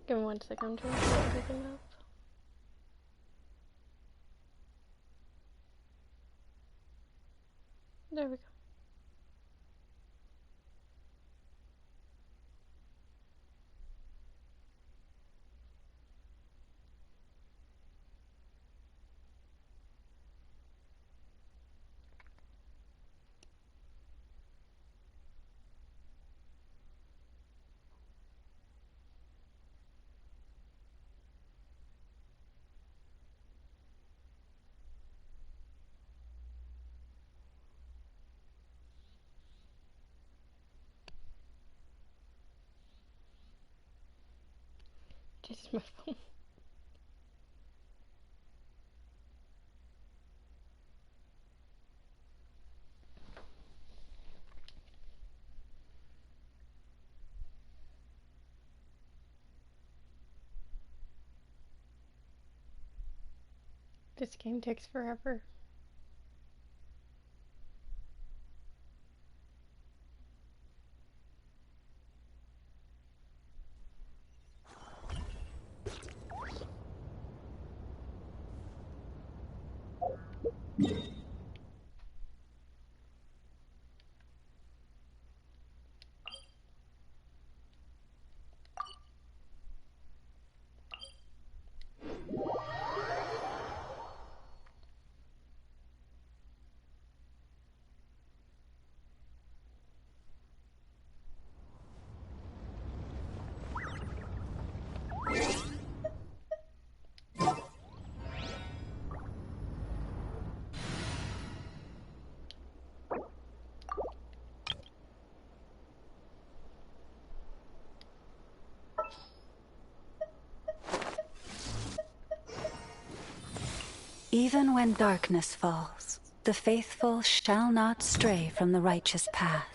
Give me 1 second, I'm trying to set everything up. There we go. Just my phone. This game takes forever. Even when darkness falls, the faithful shall not stray from the righteous path.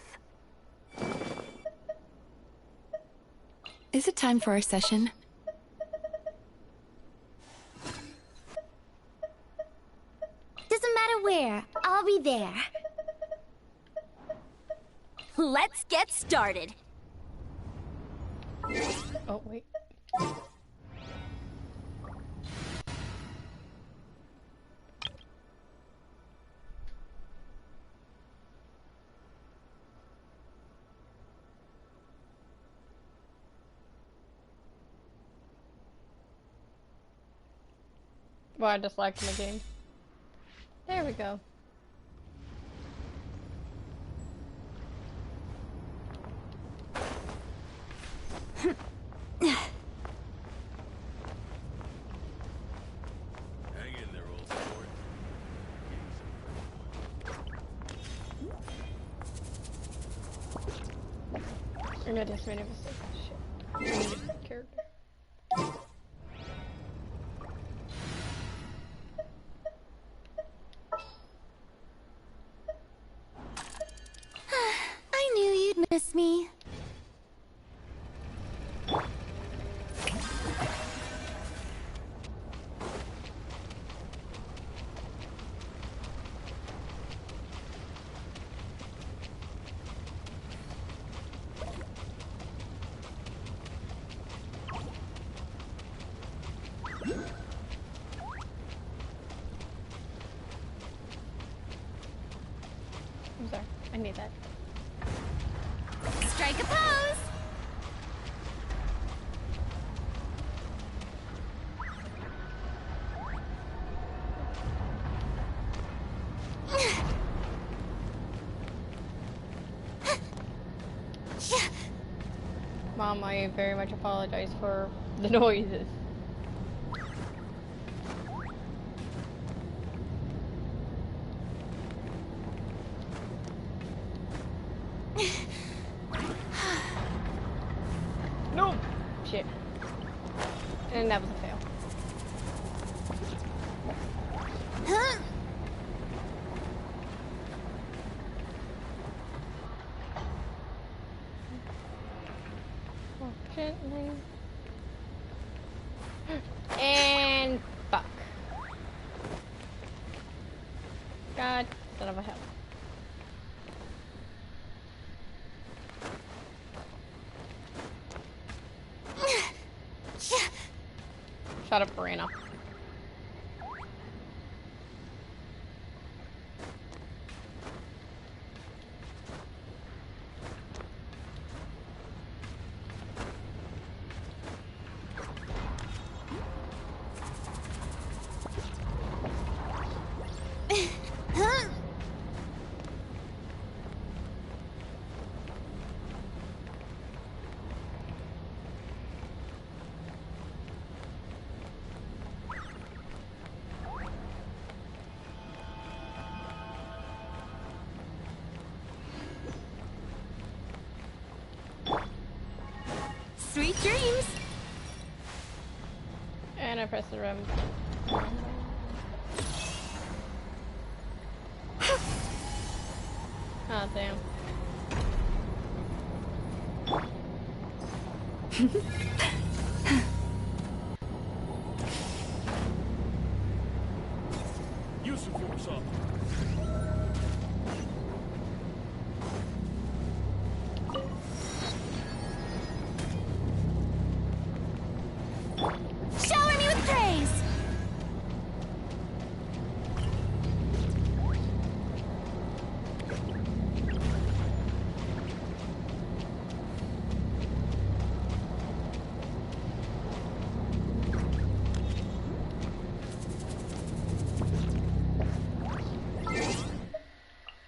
Is it time for our session? Doesn't matter where, I'll be there. Let's get started. Oh, wait. Well, I just liked my game. There we go. Hang in there, old sport. I just made a mistake. Shit. I need a different character. I knew you'd miss me. I'm sorry. I need that. Strike a pose! Mom, I very much apologize for the noises. No! Shit. And that was a fail. Huh? Oh, gently. And fuck. God, son of a hell. Shut up, Verena. Sweet dreams! And I press the room. Oh, damn. Use the force up. Shower me with praise!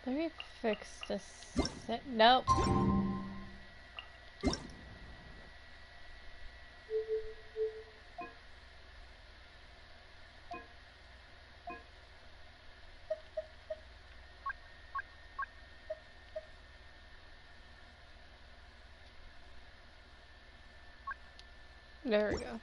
Let me fix this. Nope. There we go.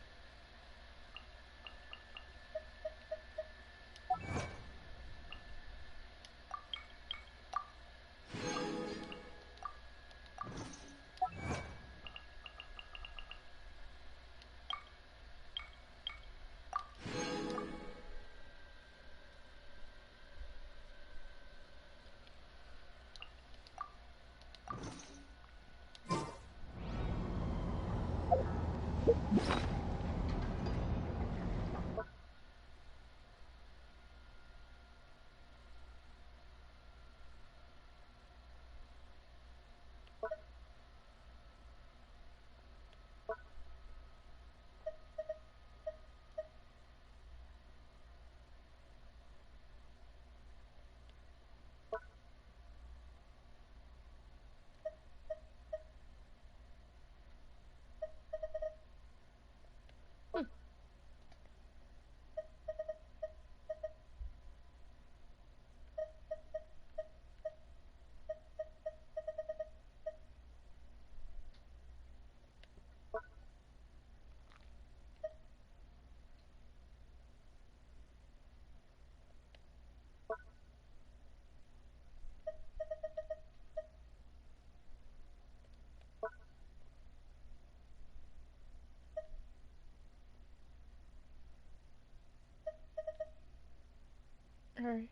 Alright.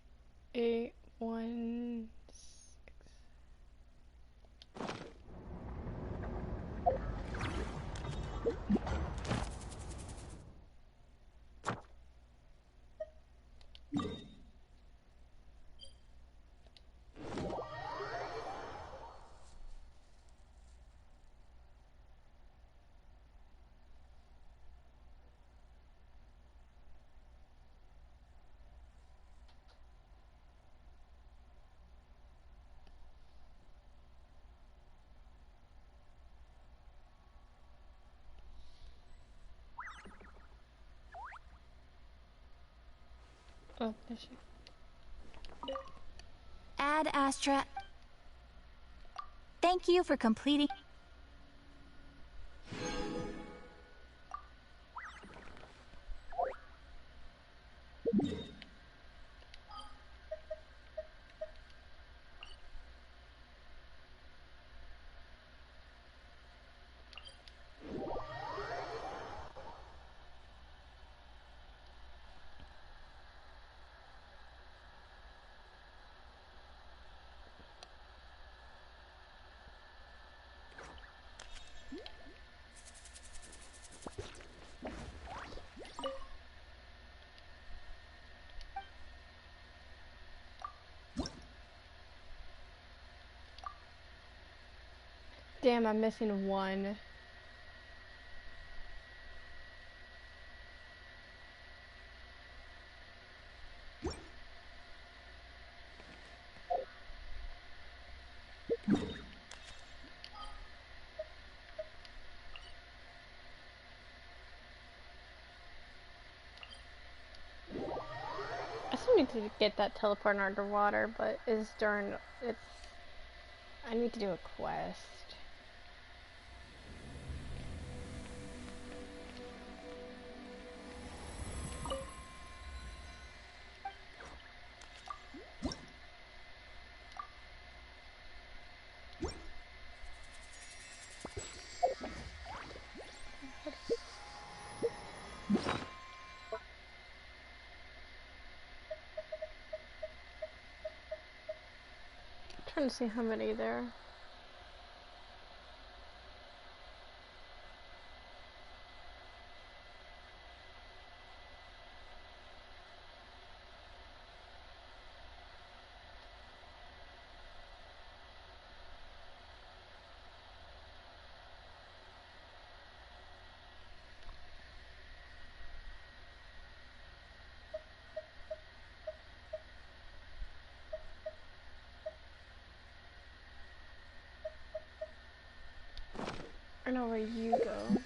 816. Oh, there she. Ad Astra. Thank you for completing. Damn, I'm missing one. I still need to get that teleport underwater, but it's during it's. I need to do a quest. Trying to see how many there. I know where you go.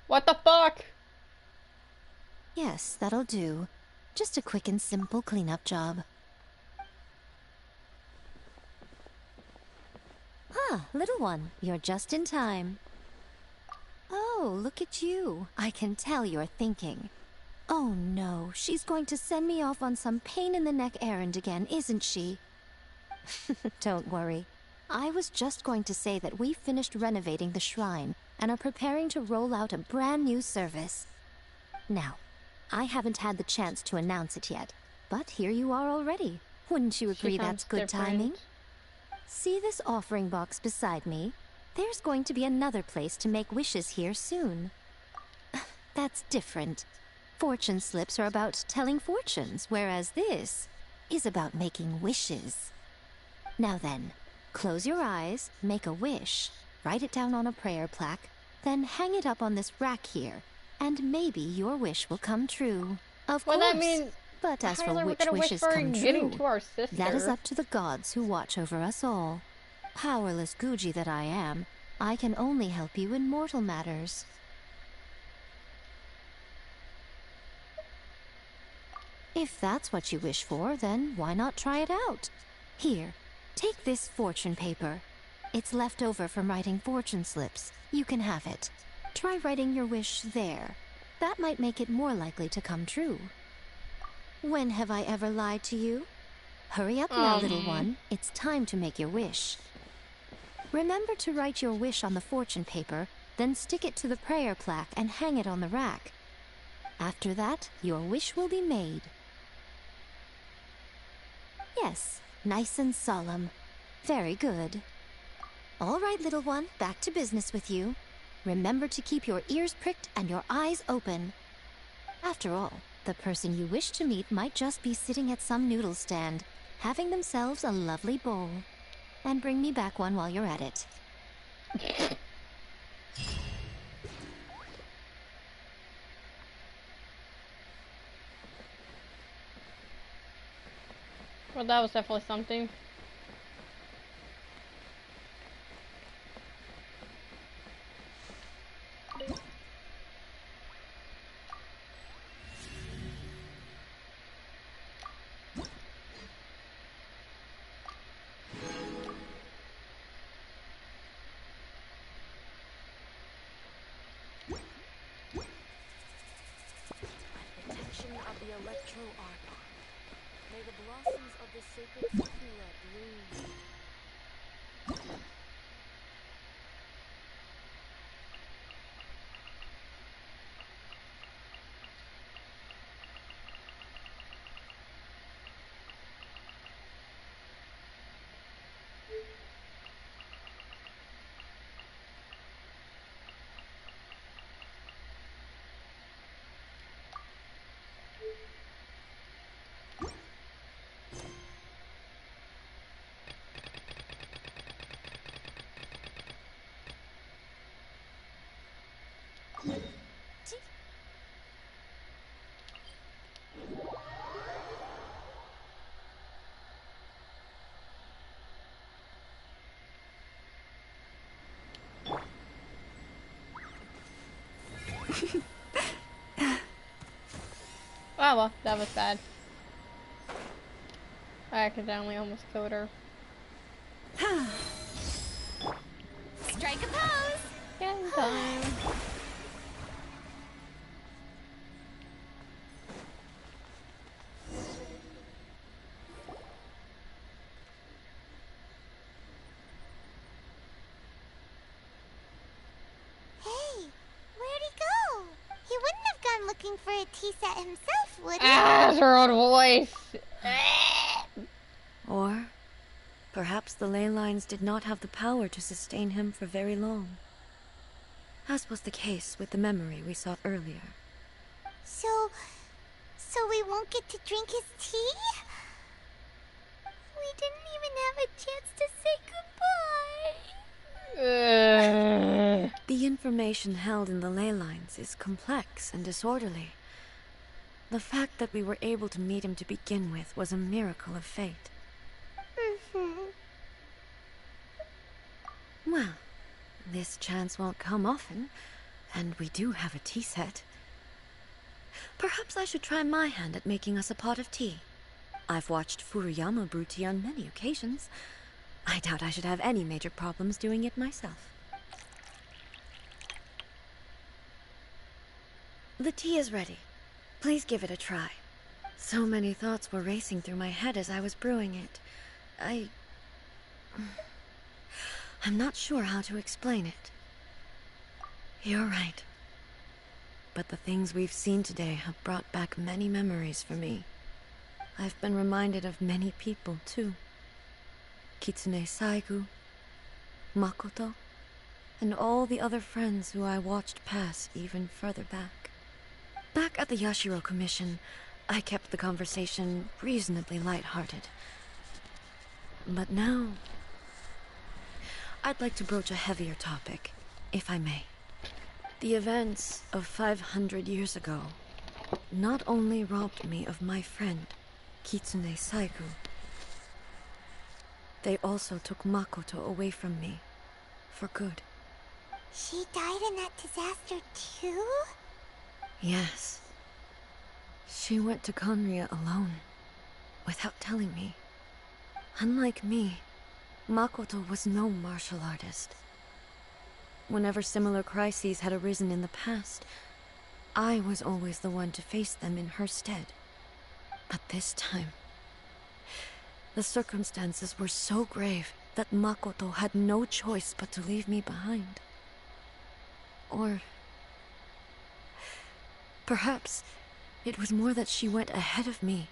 What the fuck? Yes, that'll do. Just a quick and simple cleanup job. Ah, little one, you're just in time. Oh, look at you. I can tell you're thinking. Oh no, she's going to send me off on some pain-in-the-neck errand again, isn't she? Don't worry. I was just going to say that we finished renovating the shrine and are preparing to roll out a brand new service. Now, I haven't had the chance to announce it yet, but here you are already. Wouldn't you agree that's good timing? See this offering box beside me? There's going to be another place to make wishes here soon. That's different. Fortune slips are about telling fortunes, whereas this is about making wishes. Now then, close your eyes, make a wish, write it down on a prayer plaque, then hang it up on this rack here, and maybe your wish will come true. Of course. Well, that means. But as for Tyler, which we're wishes for come getting true, to our sister. that is up to the gods who watch over us all. Powerless Guji that I am, I can only help you in mortal matters. If that's what you wish for, then why not try it out? Here, take this fortune paper. It's left over from writing fortune slips. You can have it. Try writing your wish there. That might make it more likely to come true. When have I ever lied to you? Hurry up now, little one. It's time to make your wish. Remember to write your wish on the fortune paper, then stick it to the prayer plaque and hang it on the rack. After that, your wish will be made. Yes, nice and solemn. Very good. All right, little one, back to business with you. Remember to keep your ears pricked and your eyes open. After all, the person you wish to meet might just be sitting at some noodle stand, having themselves a lovely bowl. And bring me back one while you're at it. Well, that was definitely something. Protection of the Electro Armor. May the blossoms of the sacred Sakura bloom. Oh well, that was bad. I accidentally almost killed her. Strike a pose! Getting time. Hey, where'd he go? He wouldn't have gone looking for a tea set himself, would he? Ah, it's her own voice. Or perhaps the ley lines did not have the power to sustain him for very long, as was the case with the memory we sought earlier. So we won't get to drink his tea? We didn't even have a chance to say goodbye. The information held in the ley lines is complex and disorderly. The fact that we were able to meet him to begin with was a miracle of fate. Well, this chance won't come often, and we do have a tea set. Perhaps I should try my hand at making us a pot of tea. I've watched Furuyama brew tea on many occasions. I doubt I should have any major problems doing it myself. The tea is ready. Please give it a try. So many thoughts were racing through my head as I was brewing it. I'm not sure how to explain it. You're right. But the things we've seen today have brought back many memories for me. I've been reminded of many people, too. Kitsune Saigu, Makoto, and all the other friends who I watched pass even further back. Back at the Yashiro Commission, I kept the conversation reasonably lighthearted. But now, I'd like to broach a heavier topic, if I may. The events of 500 years ago not only robbed me of my friend, Kitsune Saigu, they also took Makoto away from me, for good. She died in that disaster too? Yes. She went to Conria alone, without telling me. Unlike me, Makoto was no martial artist. Whenever similar crises had arisen in the past, I was always the one to face them in her stead. But this time, the circumstances were so grave that Makoto had no choice but to leave me behind. Or perhaps it was more that she went ahead of me,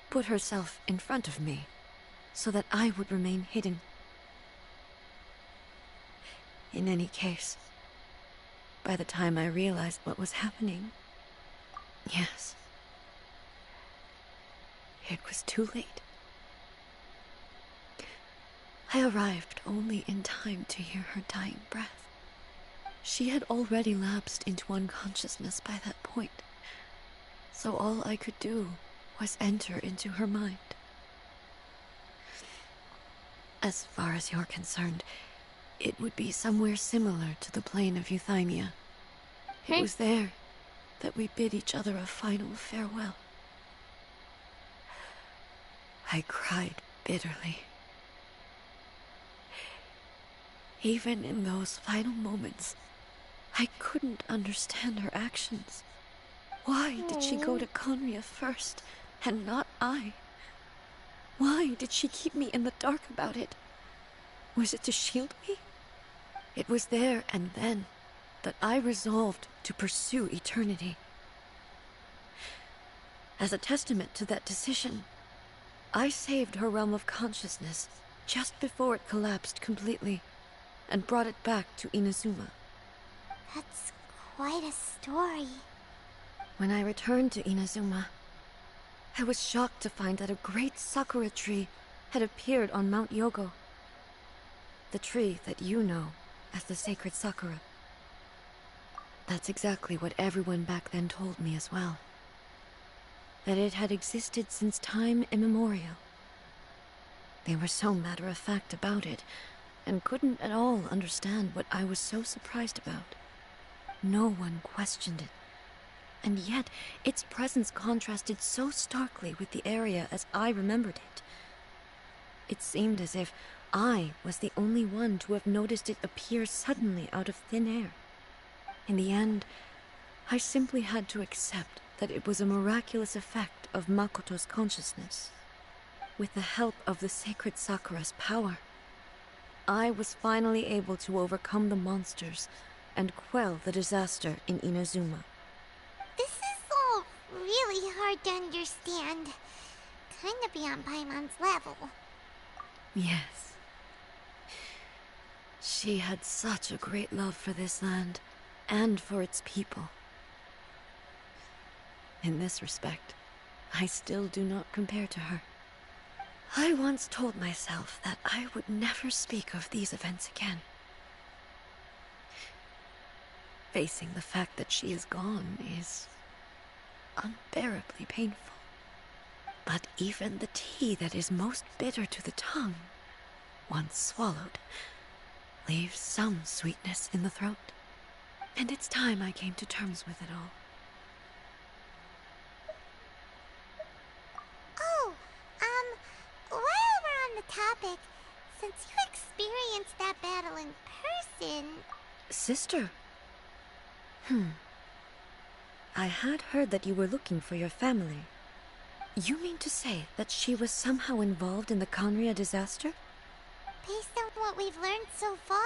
put herself in front of me, so that I would remain hidden. In any case, by the time I realized what was happening, yes, it was too late. I arrived only in time to hear her dying breath. She had already lapsed into unconsciousness by that point, so all I could do was enter into her mind. As far as you're concerned, it would be somewhere similar to the plane of Euthymia. It was there that we bid each other a final farewell. I cried bitterly. Even in those final moments, I couldn't understand her actions. Why did she go to Conria first, and not I? Why did she keep me in the dark about it? Was it to shield me? It was there and then that I resolved to pursue eternity. As a testament to that decision, I saved her realm of consciousness just before it collapsed completely, and brought it back to Inazuma. That's quite a story. When I returned to Inazuma, I was shocked to find that a great sakura tree had appeared on Mount Yogo. The tree that you know as the sacred sakura. That's exactly what everyone back then told me as well. That it had existed since time immemorial. They were so matter-of-fact about it, and couldn't at all understand what I was so surprised about. No one questioned it. And yet, its presence contrasted so starkly with the area as I remembered it. It seemed as if I was the only one to have noticed it appear suddenly out of thin air. In the end, I simply had to accept that it was a miraculous effect of Makoto's consciousness. With the help of the sacred Sakura's power, I was finally able to overcome the monsters and quell the disaster in Inazuma. This is all really hard to understand. Kinda beyond Paimon's level. Yes. She had such a great love for this land, and for its people. In this respect, I still do not compare to her. I once told myself that I would never speak of these events again. Facing the fact that she is gone is unbearably painful. But even the tea that is most bitter to the tongue, once swallowed, leaves some sweetness in the throat. And it's time I came to terms with it all. Oh, while we're on the topic, since you experienced that battle in person... Sister? I had heard that you were looking for your family. You mean to say that she was somehow involved in the Conria disaster? Based on what we've learned so far,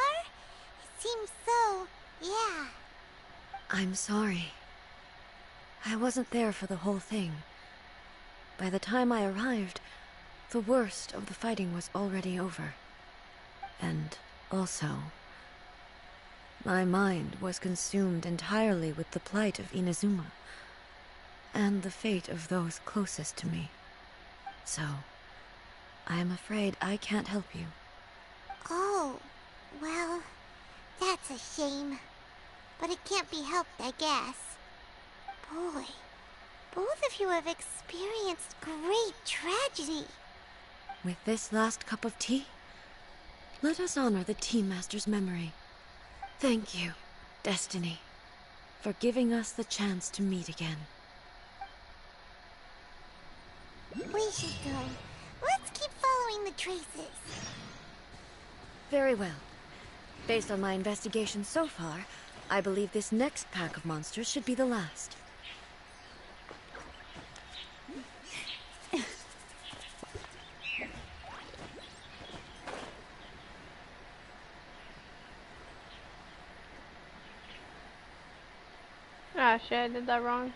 it seems so, yeah. I'm sorry. I wasn't there for the whole thing. By the time I arrived, the worst of the fighting was already over. And also, my mind was consumed entirely with the plight of Inazuma, and the fate of those closest to me. So, I am afraid I can't help you. Oh, well, that's a shame. But it can't be helped, I guess. Boy, both of you have experienced great tragedy. With this last cup of tea, let us honor the Tea Master's memory. Thank you, Destiny, for giving us the chance to meet again. We should go. Let's keep following the traces. Very well. Based on my investigation so far, I believe this next pack of monsters should be the last. Ah, shit, I did that wrong.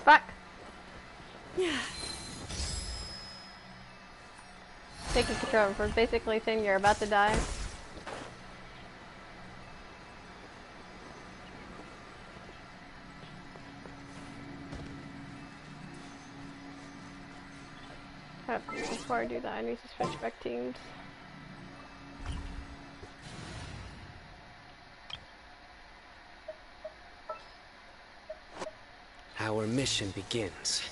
Fuck! Taking control for basically saying you're about to die. Before I do that, I need to switch back teams. Our mission begins.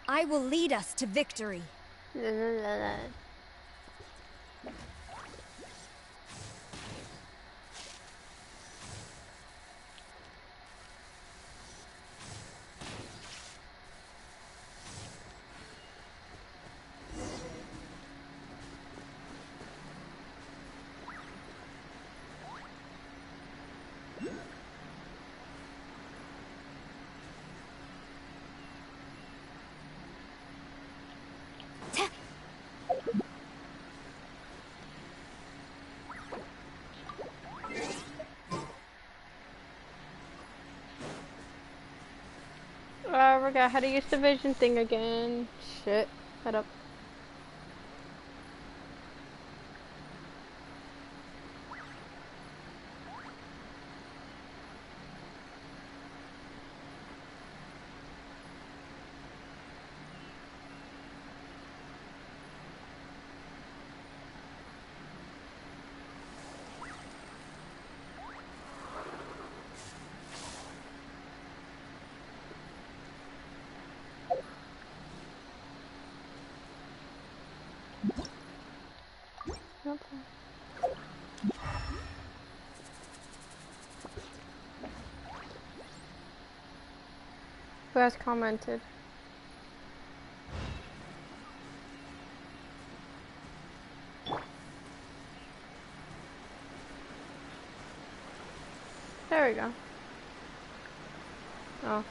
I will lead us to victory. La, la, la, la. I forgot how to use the vision thing again. Shit. Head up. Okay. Who has commented? There we go. Oh.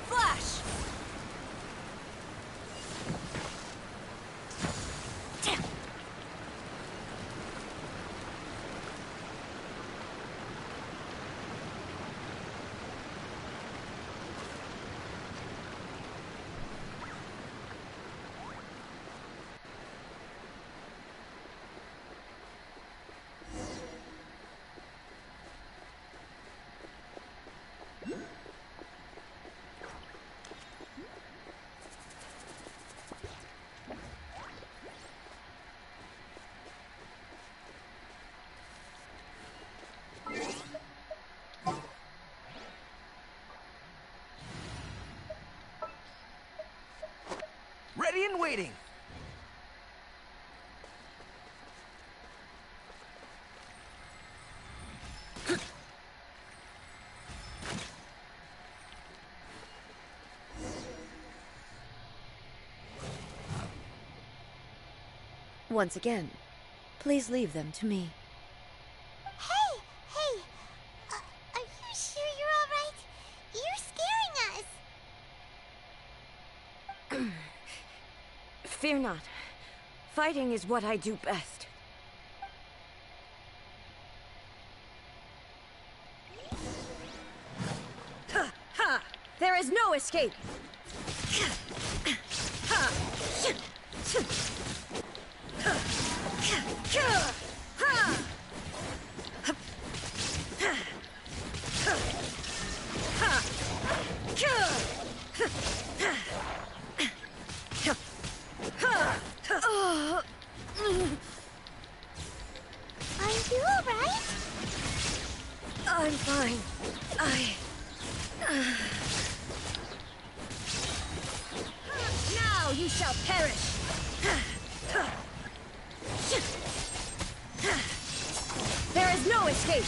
Flash! Ready and waiting. Once again, please leave them to me. Hey, hey! Are you sure you're alright? You're scaring us! Fear not. Fighting is what I do best. Ha! Ha! There is no escape! Are you alright? I'm fine. Now you shall perish! There is no escape!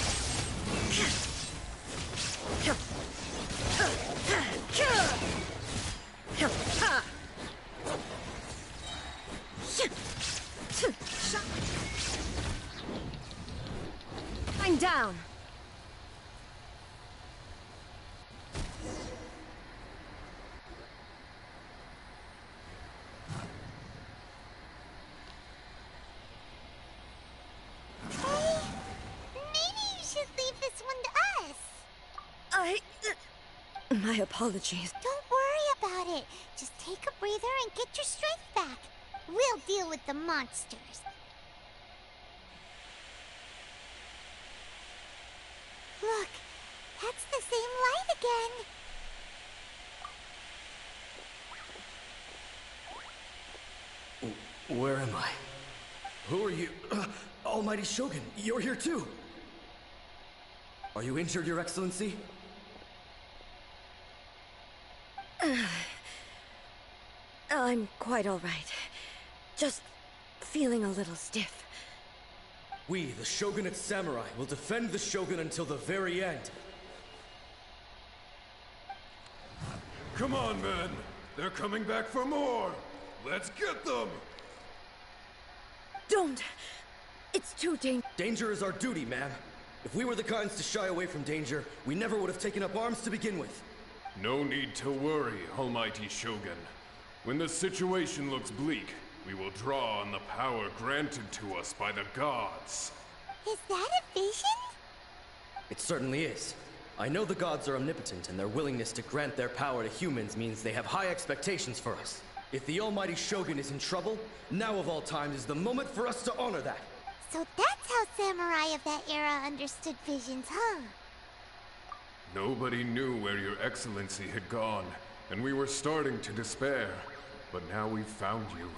down! Hey, maybe you should leave this one to us. My apologies. Don't worry about it. Just take a breather and get your strength back. We'll deal with the monsters. Look, that's the same light again. Where am I? Who are you? Almighty Shogun, you're here too! Are you injured, Your Excellency? I'm quite all right. Just feeling a little stiff. We, the Shogunate Samurai, will defend the Shogun until the very end. Come on, men! They're coming back for more! Let's get them! Don't! It's too dangerous. Danger is our duty, ma'am. If we were the kinds to shy away from danger, we never would have taken up arms to begin with. No need to worry, Almighty Shogun. When the situation looks bleak, we will draw on the power granted to us by the gods. Is that a vision? It certainly is. I know the gods are omnipotent, and their willingness to grant their power to humans means they have high expectations for us. If the Almighty Shogun is in trouble, now of all times is the moment for us to honor that. So that's how samurai of that era understood visions, huh? Nobody knew where Your Excellency had gone, and we were starting to despair. But now we've found you.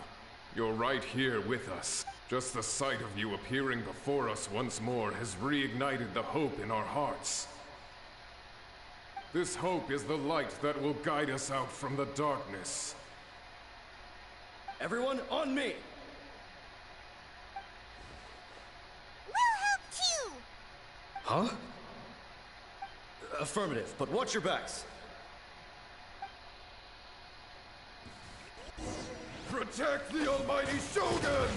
You're right here with us. Just the sight of you appearing before us once more has reignited the hope in our hearts. This hope is the light that will guide us out from the darkness. Everyone, on me! We'll help too! Huh? Affirmative, but watch your backs. Protect the Almighty Shogun!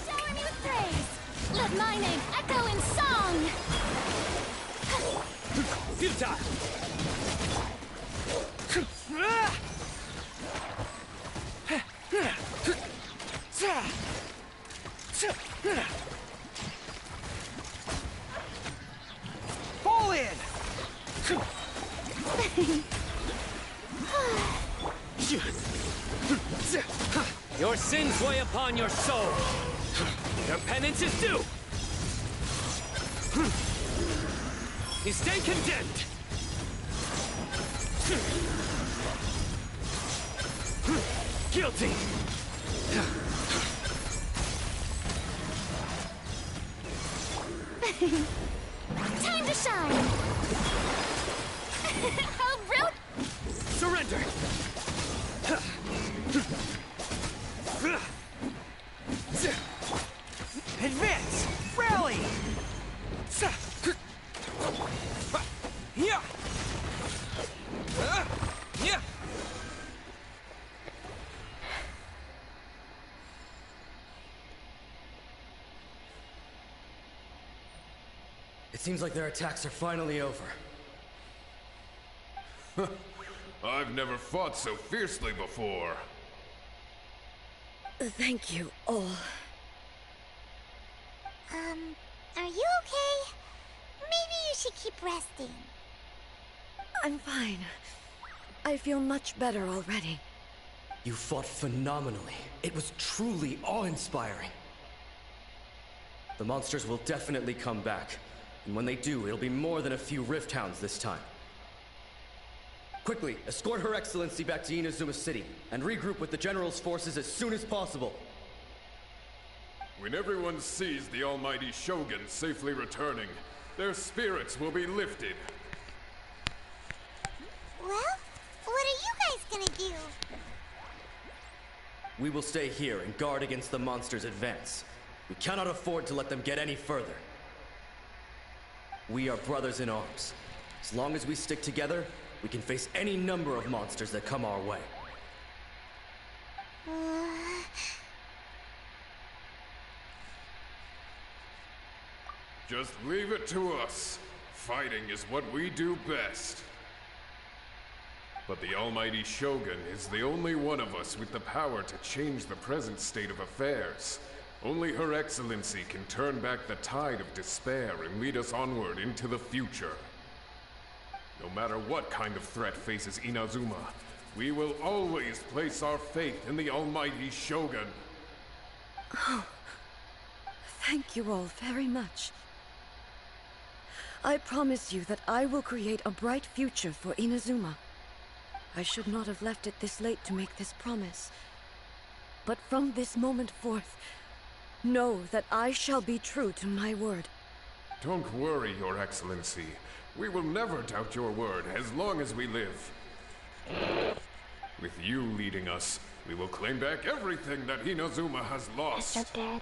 Shower me with praise! Let my name echo in song! Futile! Fall in! Your sins weigh upon your soul. Your penance is due. You stand condemned. Guilty. Time to shine! How rude! Surrender. Advance! Rally! Yeah! Yeah! It seems like their attacks are finally over. I've never fought so fiercely before. Thank you all. Are you okay? Maybe you should keep resting. I'm fine. I feel much better already. You fought phenomenally. It was truly awe-inspiring. The monsters will definitely come back. And when they do, it'll be more than a few Rift Hounds this time. Quickly, escort Her Excellency back to Inazuma City, and regroup with the General's forces as soon as possible. When everyone sees the Almighty Shogun safely returning, their spirits will be lifted. Well, what are you guys gonna do? We will stay here and guard against the monsters' advance. We cannot afford to let them get any further. We are brothers in arms. As long as we stick together, we can face any number of monsters that come our way. Just leave it to us. Fighting is what we do best. But the Almighty Shogun is the only one of us with the power to change the present state of affairs. Only Her Excellency can turn back the tide of despair and lead us onward into the future. No matter what kind of threat faces Inazuma, we will always place our faith in the Almighty Shogun. Oh, thank you all very much. I promise you that I will create a bright future for Inazuma. I should not have left it this late to make this promise. But from this moment forth, know that I shall be true to my word. Don't worry, Your Excellency. We will never doubt your word as long as we live. With you leading us, we will claim back everything that Inazuma has lost. So dead.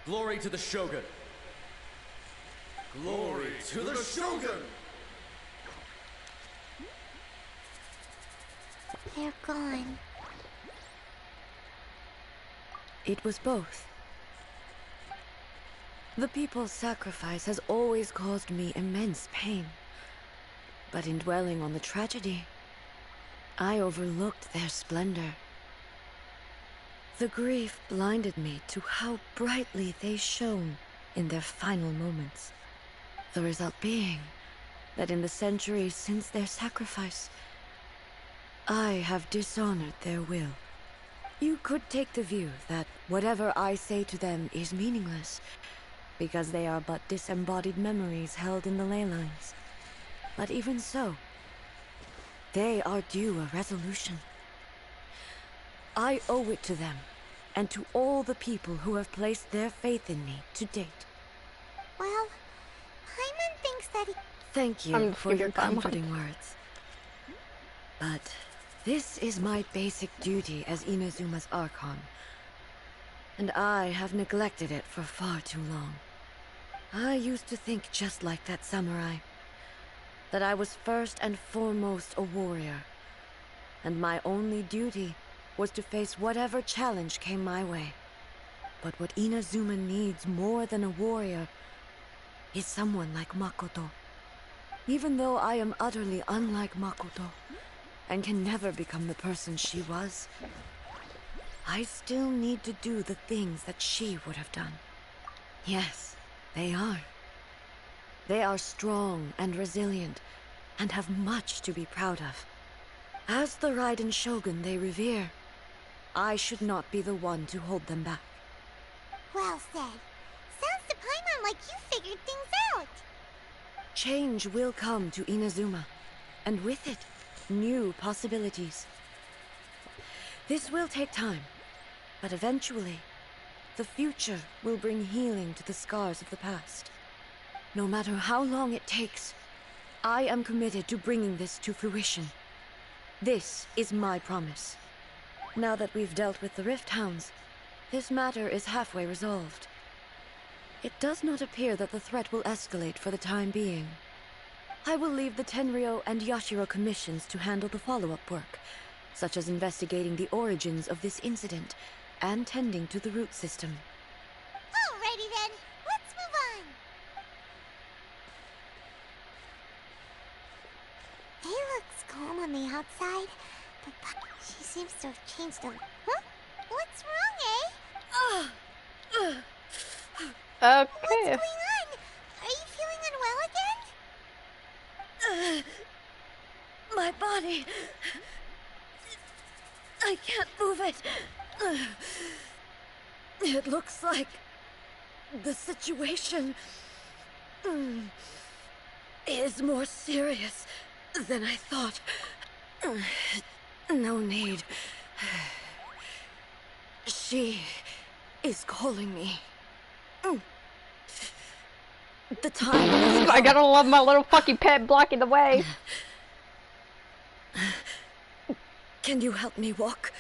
Glory to the Shogun! Glory to the Shogun! They're gone. It was both. The people's sacrifice has always caused me immense pain. But in dwelling on the tragedy, I overlooked their splendor. The grief blinded me to how brightly they shone in their final moments. The result being that in the centuries since their sacrifice, I have dishonored their will. You could take the view that whatever I say to them is meaningless, because they are but disembodied memories held in the ley lines. But even so, they are due a resolution. I owe it to them, and to all the people who have placed their faith in me to date. Well, Hyman thinks that he... Thank you for your comforting words. But this is my basic duty as Inazuma's Archon, and I have neglected it for far too long. I used to think just like that samurai, that I was first and foremost a warrior, and my only duty was to face whatever challenge came my way. But what Inazuma needs more than a warrior is someone like Makoto. Even though I am utterly unlike Makoto, and can never become the person she was, I still need to do the things that she would have done. Yes, they are. They are strong and resilient, and have much to be proud of. As the Raiden Shogun they revere, I should not be the one to hold them back. Well said. Sounds to Paimon like you figured things out. Change will come to Inazuma, and with it, new possibilities. This will take time, but eventually, the future will bring healing to the scars of the past. No matter how long it takes, I am committed to bringing this to fruition. This is my promise. Now that we've dealt with the Rift Hounds, this matter is halfway resolved. It does not appear that the threat will escalate for the time being. I will leave the Tenryo and Yashiro commissions to handle the follow-up work, such as investigating the origins of this incident and tending to the root system. Alrighty then, let's move on. He looks calm on the outside, but she seems to have changed a... Huh? What's wrong, eh? Okay. What's going on? Are you feeling unwell again? My body... I can't move it. It looks like the situation is more serious than I thought. No need. She is calling me. The time is I gotta love my little fucking pet blocking the way. Can you help me walk?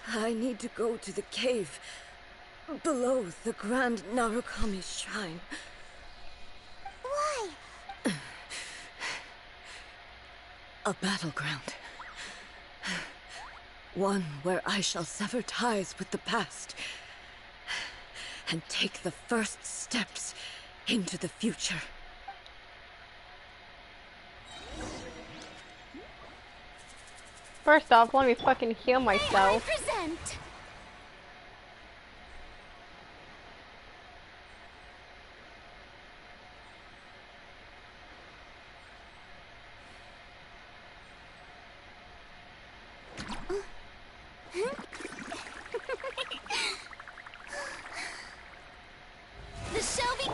I need to go to the cave below the Grand Narukami Shrine. Why? A battleground. One where I shall sever ties with the past and take the first steps into the future. First off, let me fucking heal myself. Present. The show be.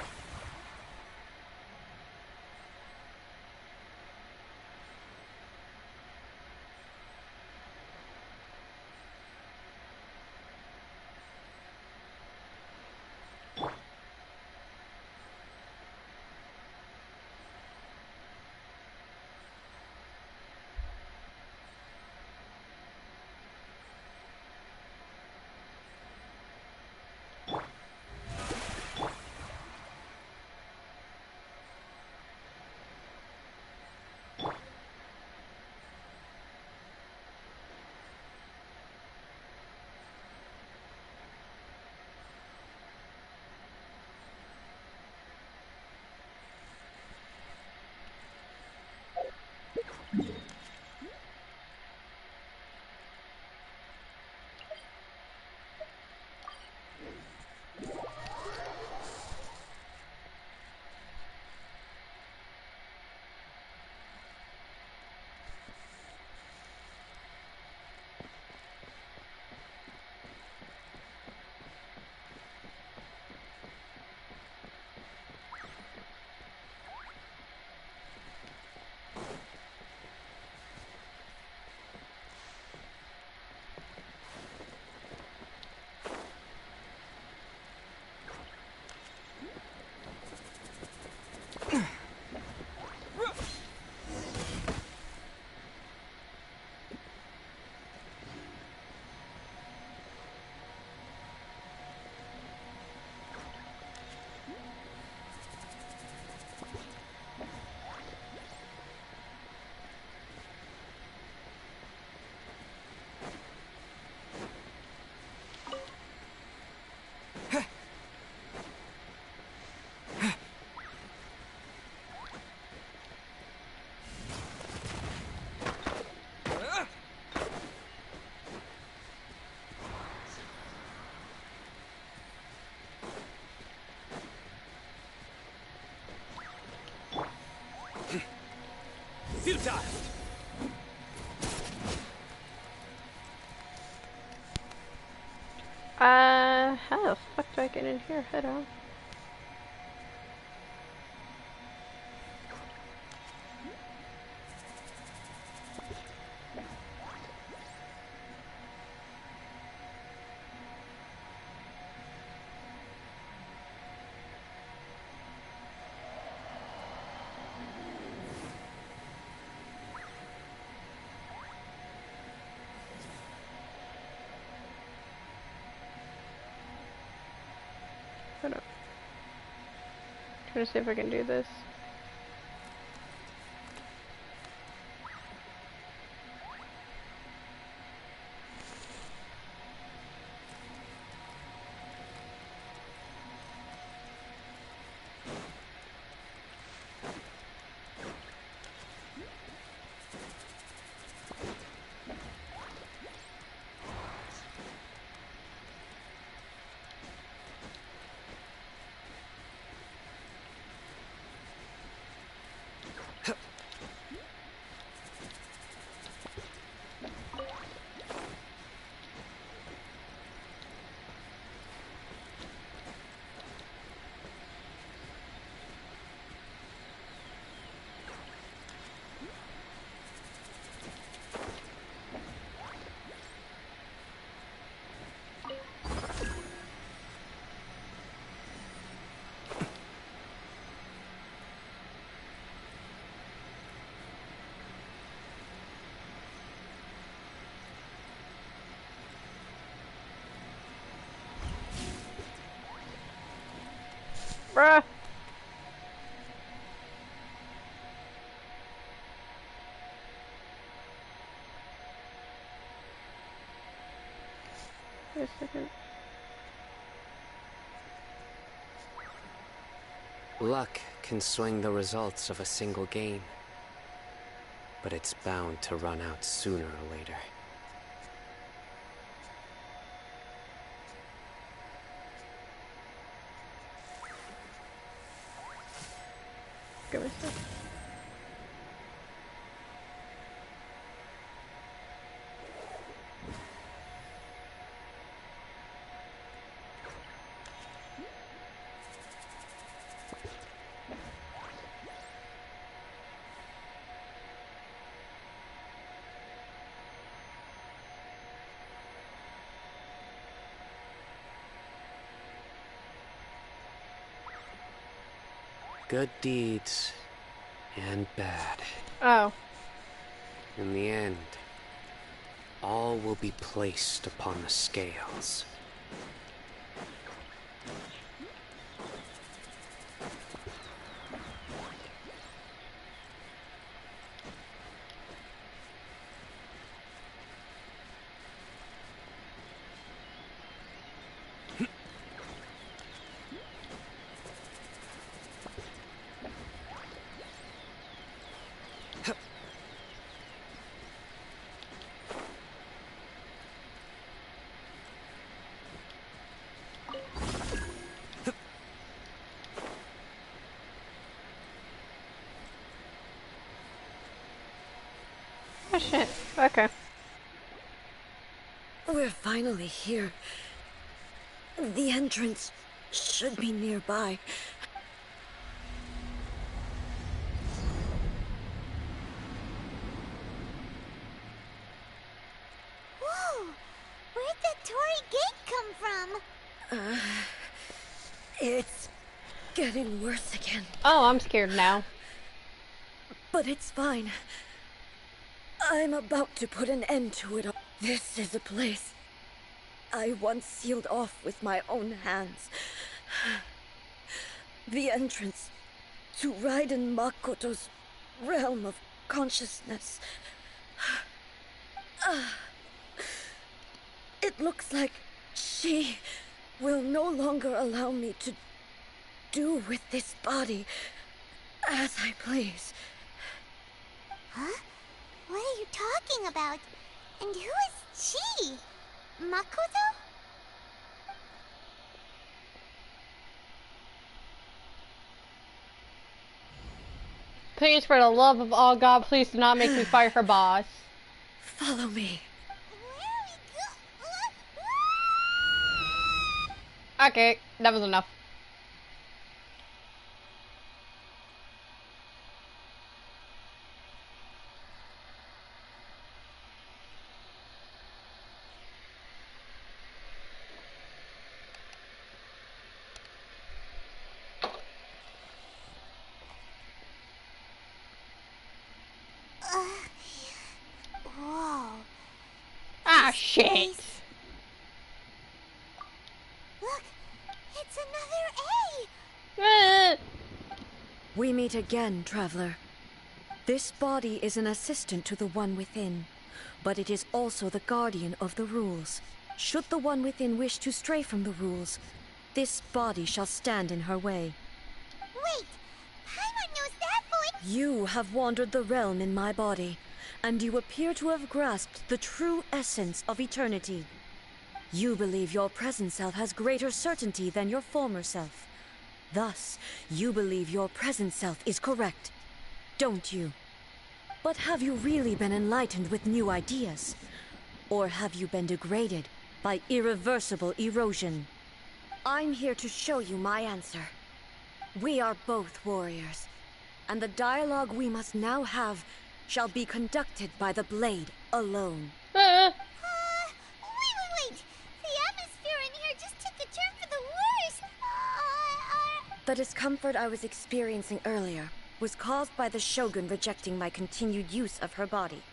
Futile! How the fuck do I get in here? Hold on. Hold up. Trying to see if I can do this. Bruh! Wait a second. Luck can swing the results of a single game, but it's bound to run out sooner or later. Go with this. Good deeds and bad. Oh. In the end, all will be placed upon the scales. Oh shit. Okay. We're finally here. The entrance should be nearby. Whoa! Where'd that Torii gate come from? It's getting worse again. Oh, I'm scared now. But it's fine. I'm about to put an end to it all. This is a place I once sealed off with my own hands. The entrance to Raiden Makoto's realm of consciousness. It looks like she will no longer allow me to do with this body as I please. Huh? What are you talking about? And who is she? Makoto? Please, for the love of all God, please do not make me fight her boss. Follow me. Okay, that was enough. Whoa. Ah, This shit. place- Look, it's another A! We meet again, traveler. This body is an assistant to the One Within, but it is also the guardian of the rules. Should the One Within wish to stray from the rules, this body shall stand in her way. Wait, Paimon knows that voice! You have wandered the realm in my body, and you appear to have grasped the true essence of eternity. You believe your present self has greater certainty than your former self. Thus, you believe your present self is correct, don't you? But have you really been enlightened with new ideas? Or have you been degraded by irreversible erosion? I'm here to show you my answer. We are both warriors, and the dialogue we must now have shall be conducted by the blade alone. Wait! The atmosphere in here just took a turn for the worse! The discomfort I was experiencing earlier was caused by the Shogun rejecting my continued use of her body.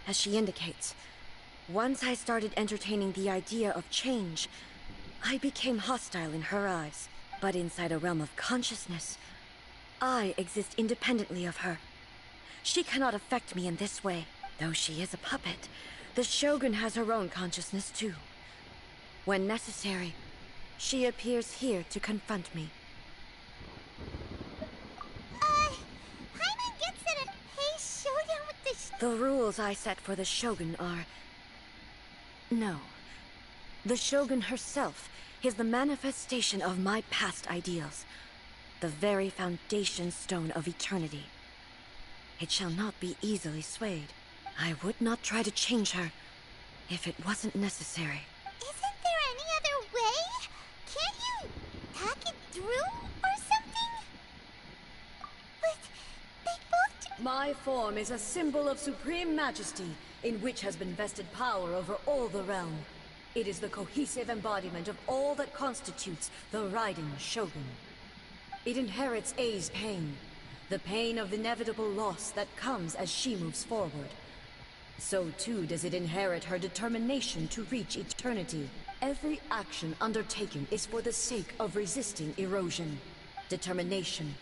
As she indicates, once I started entertaining the idea of change, I became hostile in her eyes. But inside a realm of consciousness, I exist independently of her. She cannot affect me in this way. Though she is a puppet, the Shogun has her own consciousness too. When necessary, she appears here to confront me. The rules I set for the Shogun are... No. The Shogun herself is the manifestation of my past ideals. The very foundation stone of eternity. It shall not be easily swayed. I would not try to change her if it wasn't necessary. Isn't there any other way? Can't you talk it through or something? But they both... My form is a symbol of supreme majesty, in which has been vested power over all the realm. It is the cohesive embodiment of all that constitutes the Raiden Shogun. It inherits Ei's pain, the pain of inevitable loss that comes as she moves forward. So too does it inherit her determination to reach eternity. Every action undertaken is for the sake of resisting erosion. Determination,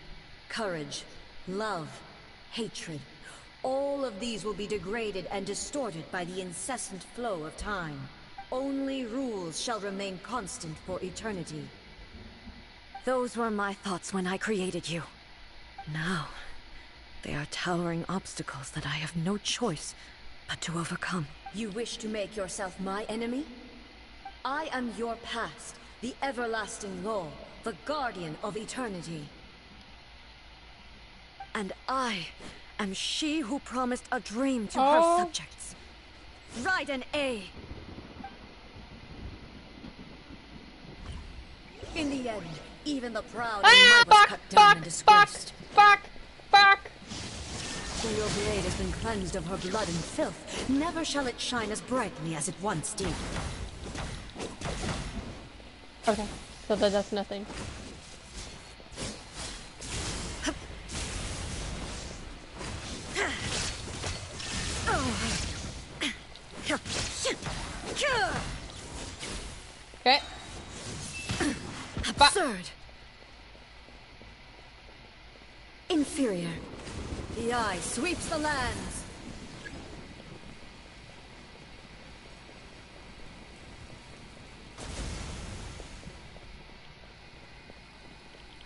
courage, love, hatred. All of these will be degraded and distorted by the incessant flow of time. Only rules shall remain constant for eternity. Those were my thoughts when I created you. Now, they are towering obstacles that I have no choice but to overcome. You wish to make yourself my enemy? I am your past, the everlasting law, the guardian of eternity. And I am she who promised a dream to her subjects. Raiden A. In the end, even the proud and was cut down and disgraced. Fuck! Till your blade has been cleansed of her blood and filth, never shall it shine as brightly as it once did. Okay, so that does nothing. Okay. Absurd. Inferior. The eye sweeps the lands.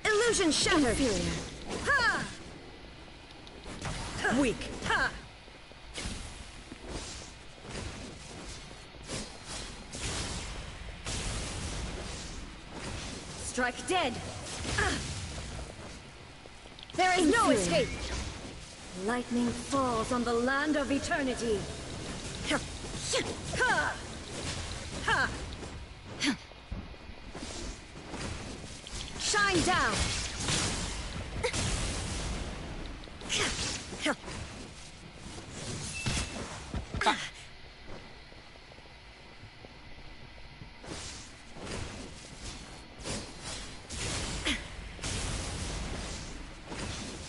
Illusion shattered. Inferior. Ha! Weak. Ha! Strike dead. There is no escape. Lightning falls on the land of eternity. Shine down.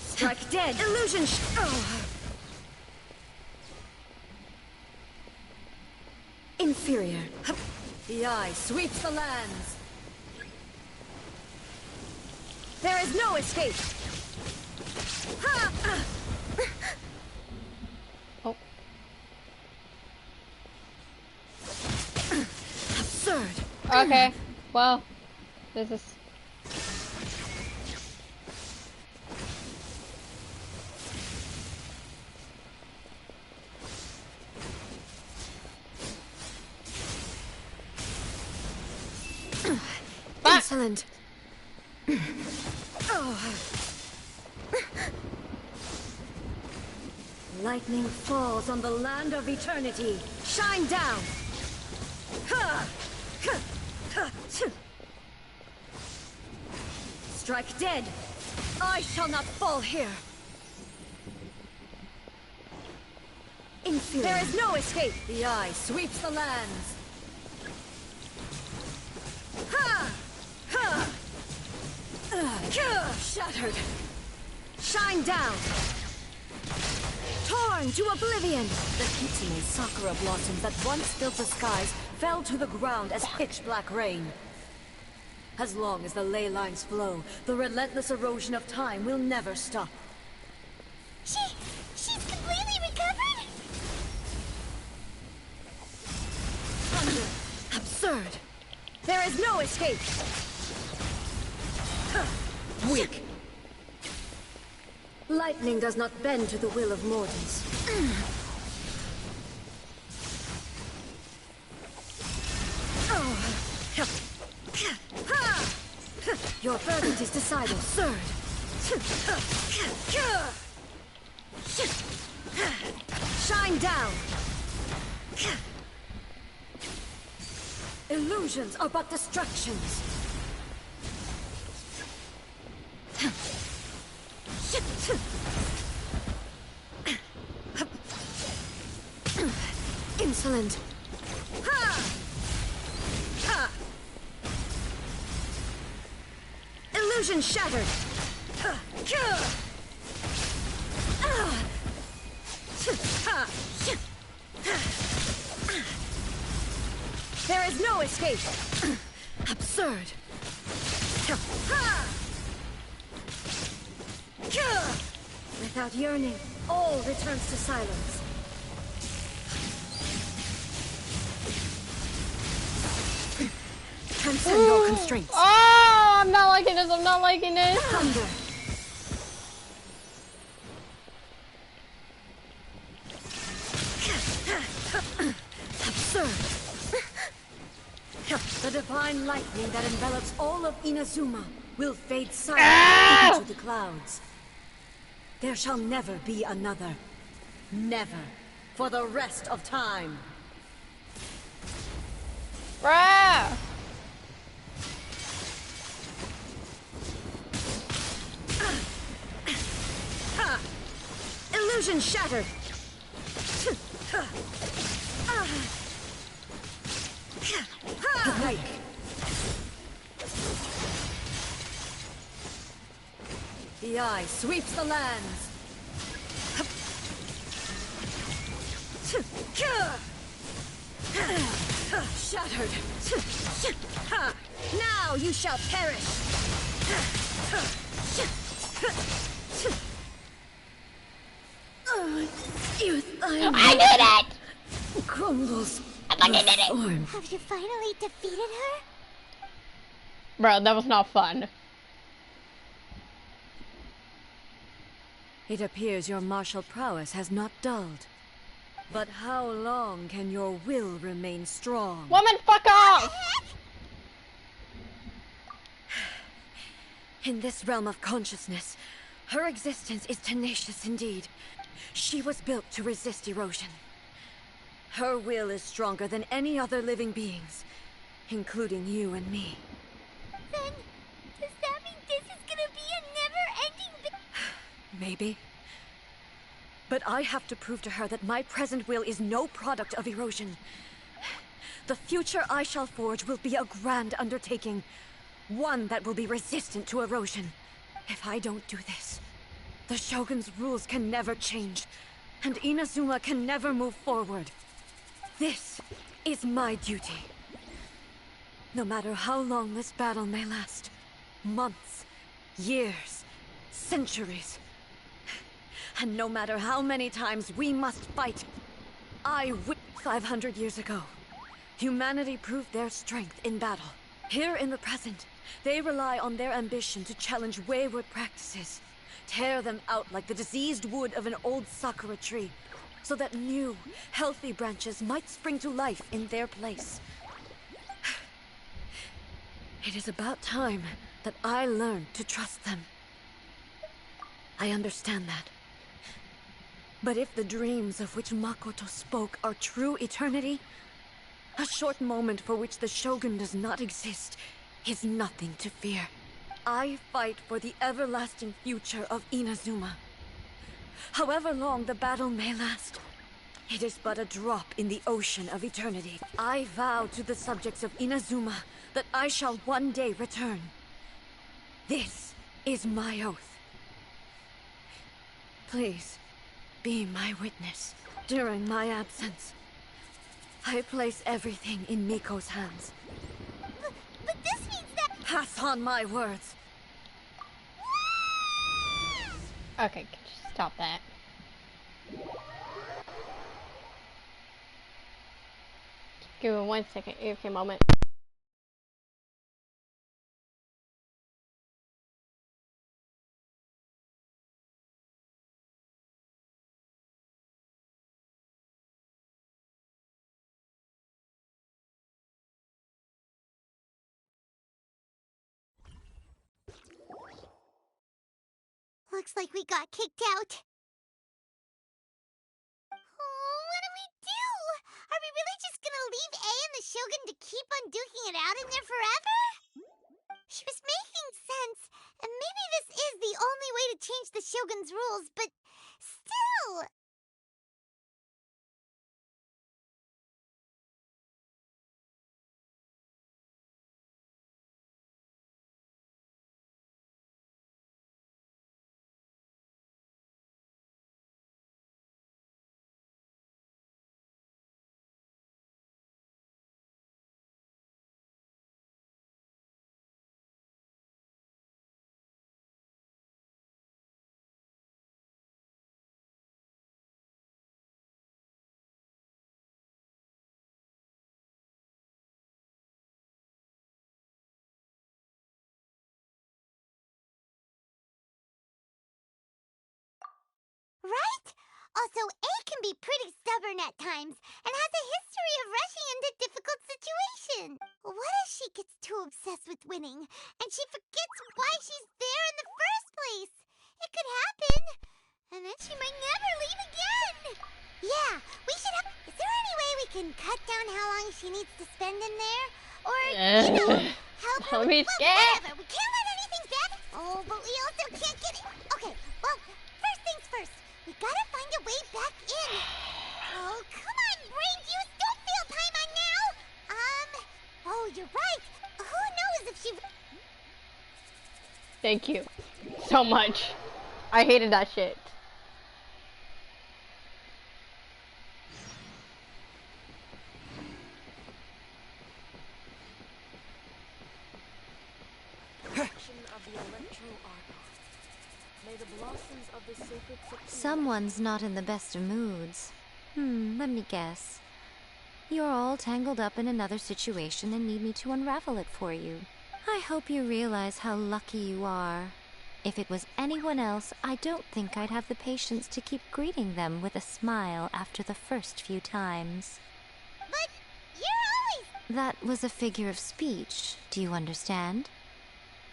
Strike dead. Illusion. Inferior. The eye sweeps the lands. There is no escape. Oh. Absurd. Okay. Well, this is. Excellent. Lightning falls on the land of eternity. Shine down. Strike dead. I shall not fall here. Inferior. There is no escape. The eye sweeps the lands. Shattered. Shine down. Torn to oblivion. The Kitsune sakura blossoms that once filled the skies fell to the ground as pitch black rain. As long as the ley lines flow, the relentless erosion of time will never stop. She's completely recovered? Thunder. Absurd. There is no escape. Weak. Lightning does not bend to the will of mortals. Your verdict is decided, Surd. Shine down. Illusions are but distractions. Insolent. Illusion shattered. There is no escape. Absurd. Without yearning, all returns to silence. Transcend all constraints. Oh, I'm not liking this. I'm not liking this. Thunder. Absurd. The divine lightning that envelops all of Inazuma will fade silently into the clouds. There shall never be another. Never. For the rest of time. Bruh. Illusion shattered. Awake. The eye sweeps the lands. Shattered. Now you shall perish. I did it! Crumbles. I fucking did it! Have you finally defeated her? Bro, that was not fun. It appears your martial prowess has not dulled. But how long can your will remain strong? Woman, fuck off! In this realm of consciousness, her existence is tenacious indeed. She was built to resist erosion. Her will is stronger than any other living beings, including you and me. Then, does that mean this is gonna be a never-ending... Maybe. But I have to prove to her that my present will is no product of erosion. The future I shall forge will be a grand undertaking. One that will be resistant to erosion. If I don't do this, the Shogun's rules can never change, and Inazuma can never move forward. This is my duty. No matter how long this battle may last, months, years, centuries, and no matter how many times we must fight, 500 years ago, humanity proved their strength in battle. Here in the present, they rely on their ambition to challenge wayward practices, tear them out like the diseased wood of an old sakura tree, so that new, healthy branches might spring to life in their place. It is about time that I learned to trust them. I understand that. But if the dreams of which Makoto spoke are true eternity, a short moment for which the Shogun does not exist is nothing to fear. I fight for the everlasting future of Inazuma. However long the battle may last, it is but a drop in the ocean of eternity. I vow to the subjects of Inazuma that I shall one day return. This is my oath. Please, be my witness. During my absence, I place everything in Miko's hands. But this means that... Pass on my words. Okay, could you stop that? Give me 1 second, AFK moment. looks like we got kicked out. Oh, what do we do? Are we really just gonna leave A and the Shogun to keep on duking it out in there forever? She was making sense, and maybe this is the only way to change the Shogun's rules, but still... Right? Also, A can be pretty stubborn at times, and has a history of rushing into difficult situations. What if she gets too obsessed with winning, and she forgets why she's there in the first place? It could happen, and then she might never leave again. Yeah, we should have... Is there any way we can cut down how long she needs to spend in there? Or, help her with... Whatever, we can't let anything bad... Oh, but we also can't get it... Okay, well, first things first. We gotta find a way back in. Oh, come on, brain juice. Don't feel time on now. Oh, you're right. Who knows if she... Thank you so much. I hated that shit. Someone's not in the best of moods. Let me guess. You're all tangled up in another situation and need me to unravel it for you. I hope you realize how lucky you are. If it was anyone else, I don't think I'd have the patience to keep greeting them with a smile after the first few times. But you're always... That was a figure of speech, do you understand?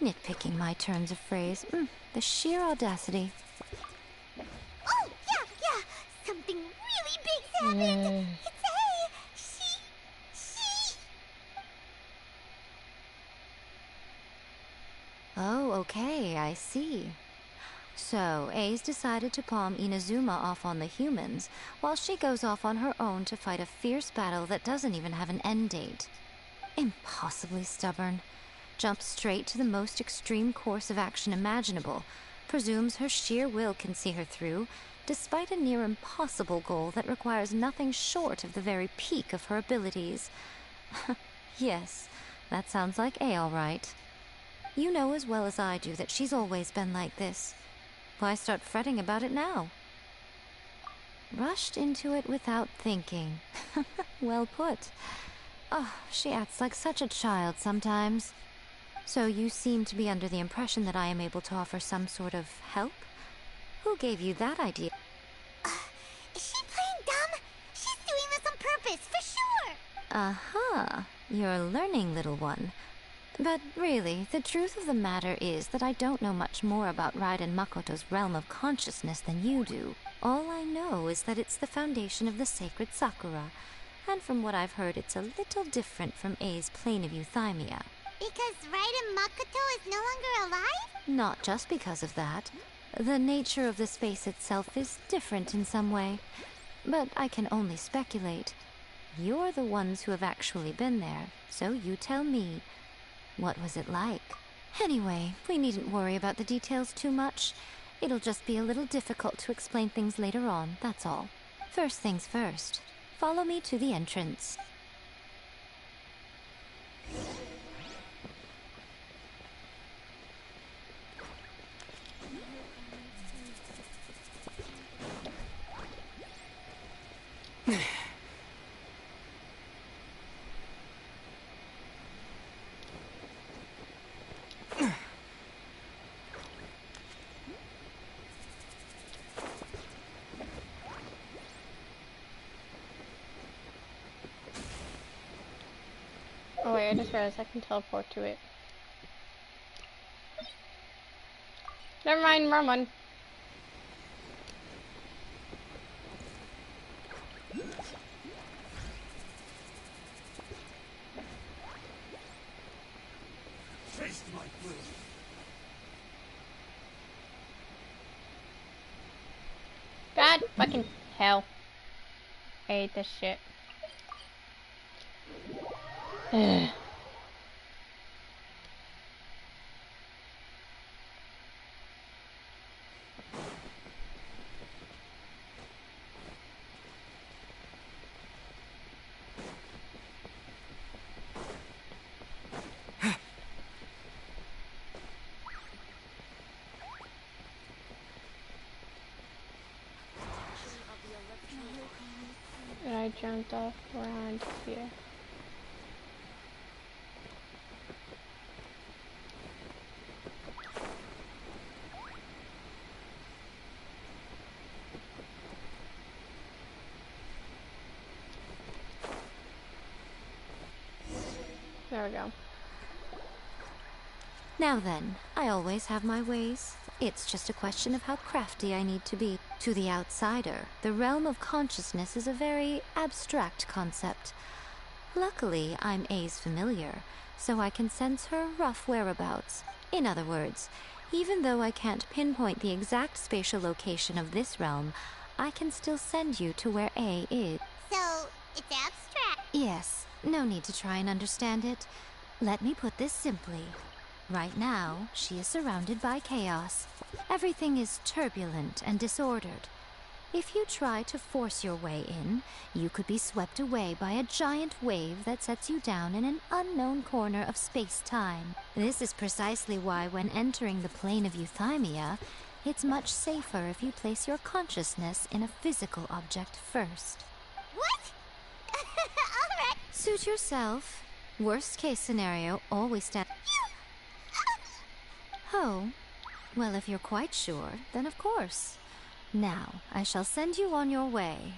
Nitpicking my turns of phrase. The sheer audacity. Oh, yeah. Something really big's happened. It's A. She... Oh, okay, I see. So, A's decided to palm Inazuma off on the humans, while she goes off on her own to fight a fierce battle that doesn't even have an end date. Impossibly stubborn. Jumps straight to the most extreme course of action imaginable, presumes her sheer will can see her through, despite a near impossible goal that requires nothing short of the very peak of her abilities. Yes, that sounds like A all right. You know as well as I do that she's always been like this. Why start fretting about it now? Rushed into it without thinking. Well put. Oh, she acts like such a child sometimes. So you seem to be under the impression that I am able to offer some sort of help? Who gave you that idea? Is she playing dumb? She's doing this on purpose, for sure! Uh-huh. You're learning, little one. But really, the truth of the matter is that I don't know much more about Raiden Makoto's realm of consciousness than you do. All I know is that it's the foundation of the sacred Sakura, and from what I've heard, it's a little different from A's plane of euthymia. Because Raiden Makoto is no longer alive? Not just because of that. The nature of the space itself is different in some way. But I can only speculate. You're the ones who have actually been there, so you tell me. What was it like? Anyway, we needn't worry about the details too much. It'll just be a little difficult to explain things later on, that's all. First things first. Follow me to the entrance. Oh wait, I just realized I can teleport to it. Never mind, wrong one. Fucking hell. I hate this shit. Ugh. And I jumped off around here. There we go. Now then, I always have my ways. It's just a question of how crafty I need to be. To the outsider, the realm of consciousness is a very abstract concept. Luckily, I'm A's familiar, so I can sense her rough whereabouts. In other words, even though I can't pinpoint the exact spatial location of this realm, I can still send you to where A is. So, it's abstract. Yes, no need to try and understand it. Let me put this simply. Right now, she is surrounded by chaos. Everything is turbulent and disordered. If you try to force your way in, you could be swept away by a giant wave that sets you down in an unknown corner of space-time. This is precisely why when entering the plane of euthymia, it's much safer if you place your consciousness in a physical object first. What? Alright. Suit yourself. Worst case scenario, always stand. Oh, well, if you're quite sure, then of course. Now, I shall send you on your way.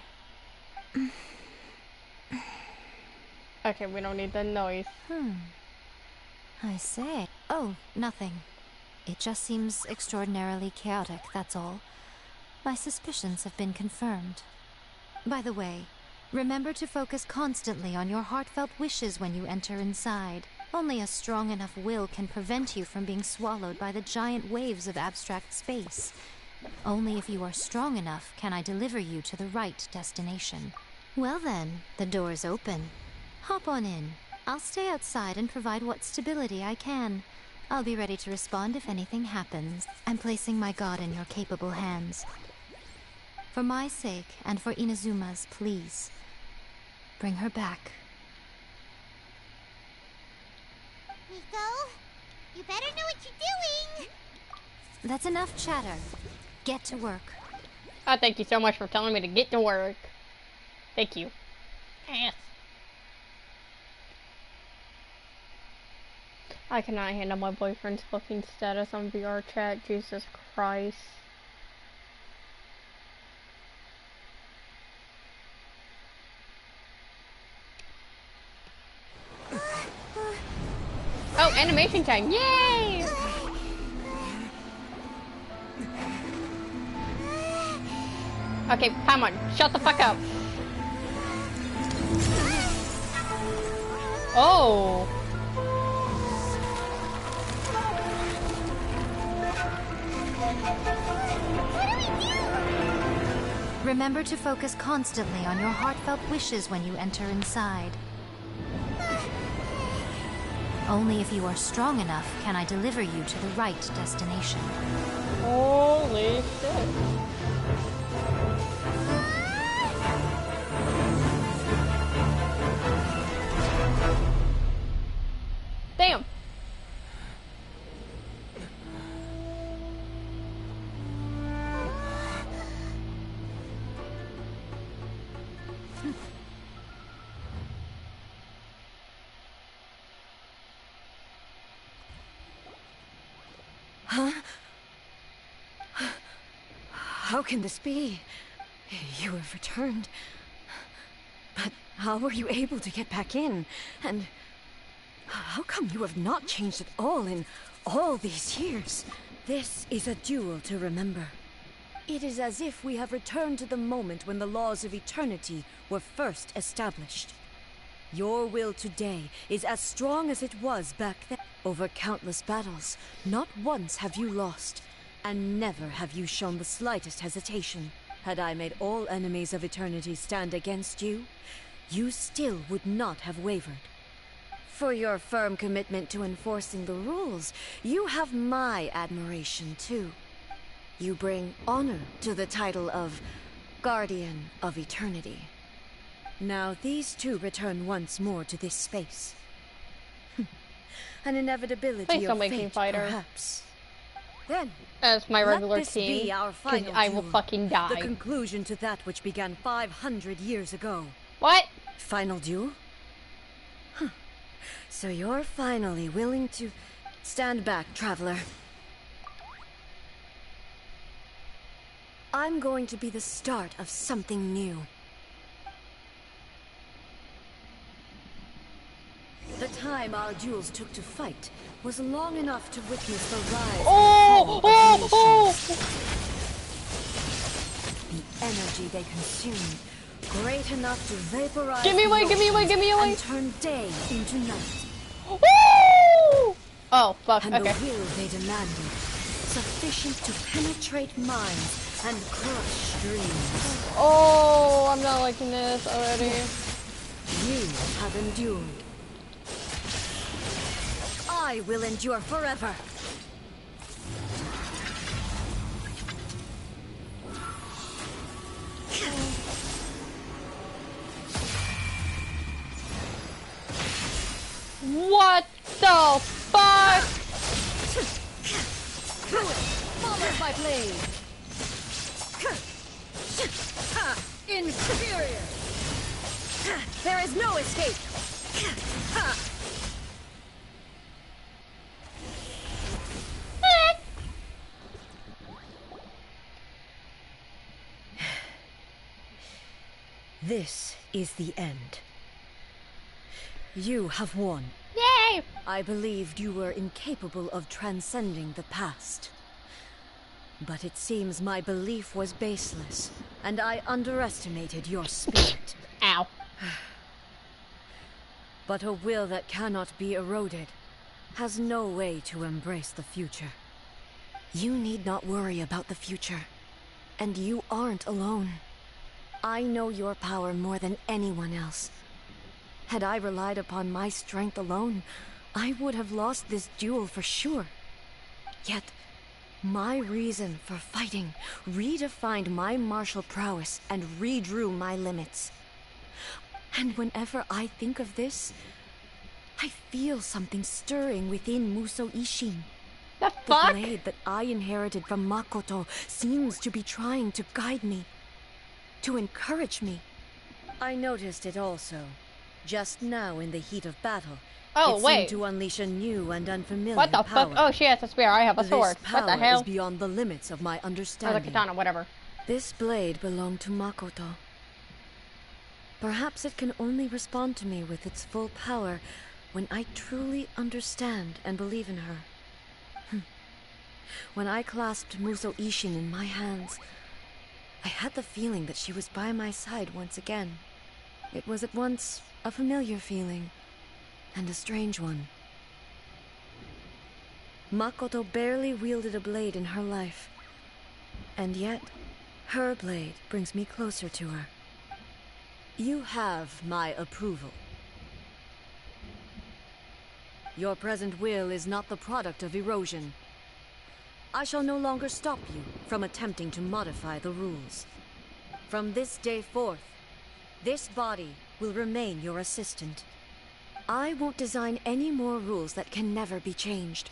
Okay, we don't need the noise. I say. Oh, nothing. It just seems extraordinarily chaotic, that's all. My suspicions have been confirmed. By the way, remember to focus constantly on your heartfelt wishes when you enter inside. Only a strong enough will can prevent you from being swallowed by the giant waves of abstract space. Only if you are strong enough can I deliver you to the right destination. Well then, the door's open. Hop on in. I'll stay outside and provide what stability I can. I'll be ready to respond if anything happens. I'm placing my god in your capable hands. For my sake, and for Inazuma's, please, bring her back. Nico, you better know what you're doing! That's enough chatter. Get to work. Oh, thank you so much for telling me to get to work. Thank you. Yes. I cannot handle my boyfriend's fucking status on VR chat. Jesus Christ. Oh, animation time. Yay! Okay, Paimon, shut the fuck up. Oh. Remember to focus constantly on your heartfelt wishes when you enter inside. Only if you are strong enough can I deliver you to the right destination. Holy shit. Damn. Huh? How can this be? You have returned. But how were you able to get back in? And how come you have not changed at all in all these years? This is a duel to remember. It is as if we have returned to the moment when the laws of eternity were first established. Your will today is as strong as it was back then. Over countless battles, not once have you lost, and never have you shown the slightest hesitation. Had I made all enemies of eternity stand against you, you still would not have wavered. For your firm commitment to enforcing the rules, you have my admiration too. You bring honor to the title of Guardian of Eternity. Now these two return once more to this space. An inevitability Please don't of make me fate, fight her. perhaps. Then, as my regular let this team, be our 'cause final I will duel, fucking die. the conclusion to that which began 500 years ago. What? Final duel? Huh. So you're finally willing to stand back, traveler. I'm going to be the start of something new. The time our duels took to fight was long enough to witness the rise and fall of nations. The energy they consumed, great enough to vaporize Give me away, the give me away, oceans give me away! and turn day into night. Woo! Oh, fuck, And okay. the will they demanded, sufficient to penetrate minds and crush dreams. Oh, I'm not liking this already. You have endured. I will endure forever. What the fuck? Followed by blade. Inferior. There is no escape. This is the end. You have won. Yay! I believed you were incapable of transcending the past. But it seems my belief was baseless, and I underestimated your spirit. Ow. But a will that cannot be eroded has no way to embrace the future. You need not worry about the future, and you aren't alone. I know your power more than anyone else. Had I relied upon my strength alone, I would have lost this duel for sure. Yet, my reason for fighting redefined my martial prowess and redrew my limits. And whenever I think of this, I feel something stirring within Musou Ishin. The The fuck? blade that I inherited from Makoto seems to be trying to guide me, to encourage me. I noticed it also, just now in the heat of battle. Oh, it wait. seemed to unleash a new and unfamiliar What the power. fuck? Oh, she has a spear. I have a sword. This What the power hell? is beyond the limits of my Or the understanding. katana, whatever. This blade belonged to Makoto. Perhaps it can only respond to me with its full power when I truly understand and believe in her. When I clasped Musou Ishin in my hands, I had the feeling that she was by my side once again. It was at once a familiar feeling and a strange one. Makoto barely wielded a blade in her life, and yet her blade brings me closer to her. You have my approval. Your present will is not the product of erosion. I shall no longer stop you from attempting to modify the rules. From this day forth, this body will remain your assistant. I won't design any more rules that can never be changed.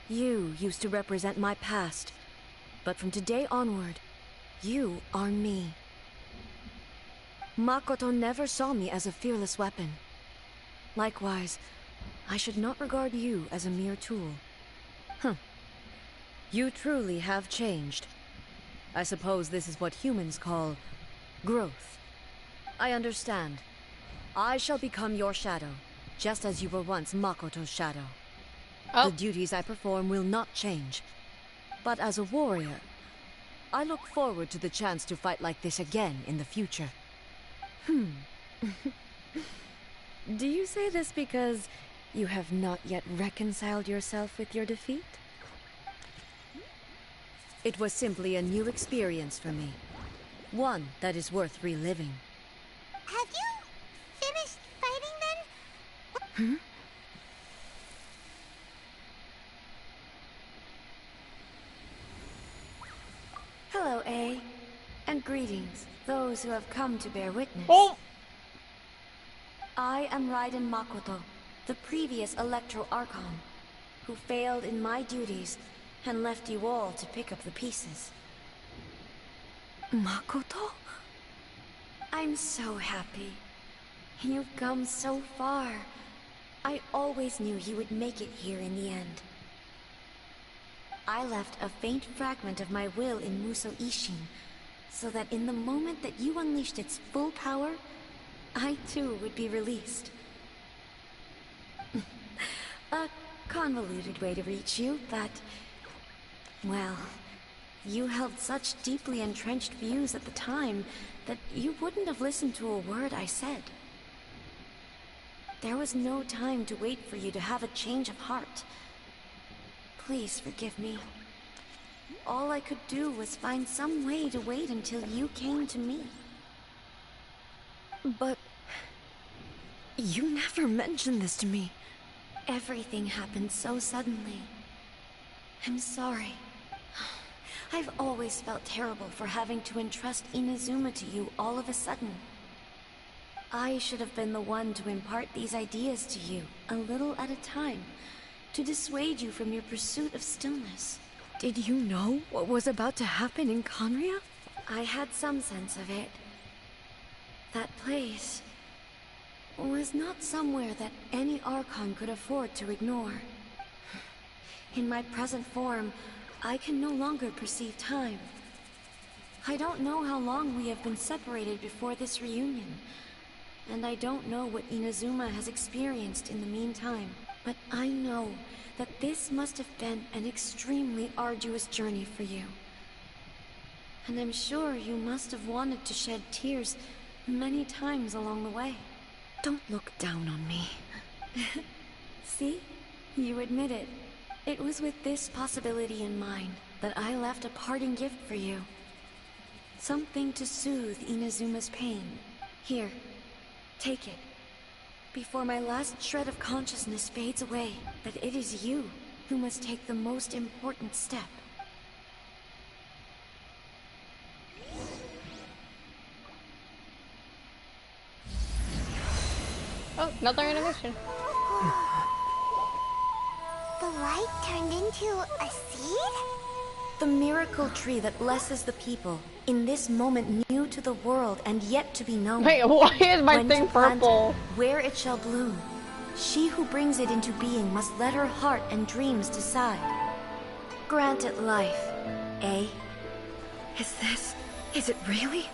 You used to represent my past, but from today onward, you are me. Makoto never saw me as a fearless weapon. Likewise, I should not regard you as a mere tool. You truly have changed. I suppose this is what humans call growth. I understand. I shall become your shadow, just as you were once Makoto's shadow. Oh. The duties I perform will not change. But as a warrior, I look forward to the chance to fight like this again in the future. Do you say this because you have not yet reconciled yourself with your defeat? It was simply a new experience for me. One that is worth reliving. Have you finished fighting then? Hmm? Hello, A. And greetings, those who have come to bear witness. Oh! I am Raiden Makoto, the previous Electro Archon, who failed in my duties and left you all to pick up the pieces. Makoto? I'm so happy. You've come so far. I always knew you would make it here in the end. I left a faint fragment of my will in Muso Ishin, so that in the moment that you unleashed its full power, I too would be released. A convoluted way to reach you, but... well, you held such deeply entrenched views at the time that you wouldn't have listened to a word I said. There was no time to wait for you to have a change of heart. Please forgive me. All I could do was find some way to wait until you came to me. But... you never mentioned this to me. Everything happened so suddenly. I'm sorry. I've always felt terrible for having to entrust Inazuma to you all of a sudden. I should have been the one to impart these ideas to you, a little at a time, to dissuade you from your pursuit of stillness. Did you know what was about to happen in Conria? I had some sense of it. That place was not somewhere that any Archon could afford to ignore. In my present form, I can no longer perceive time. I don't know how long we have been separated before this reunion, and I don't know what Inazuma has experienced in the meantime, but I know that this must have been an extremely arduous journey for you. And I'm sure you must have wanted to shed tears many times along the way. Don't look down on me. See? You admit it. It was with this possibility in mind that I left a parting gift for you. Something to soothe Inazuma's pain. Here, take it. Before my last shred of consciousness fades away, that it is you who must take the most important step. Oh, another animation. The light turned into a seed? The miracle tree that blesses the people, in this moment new to the world and yet to be known. Wait, why is my When thing to plant purple? it, where it shall bloom. She who brings it into being must let her heart and dreams decide. Grant it life, eh? Is it really?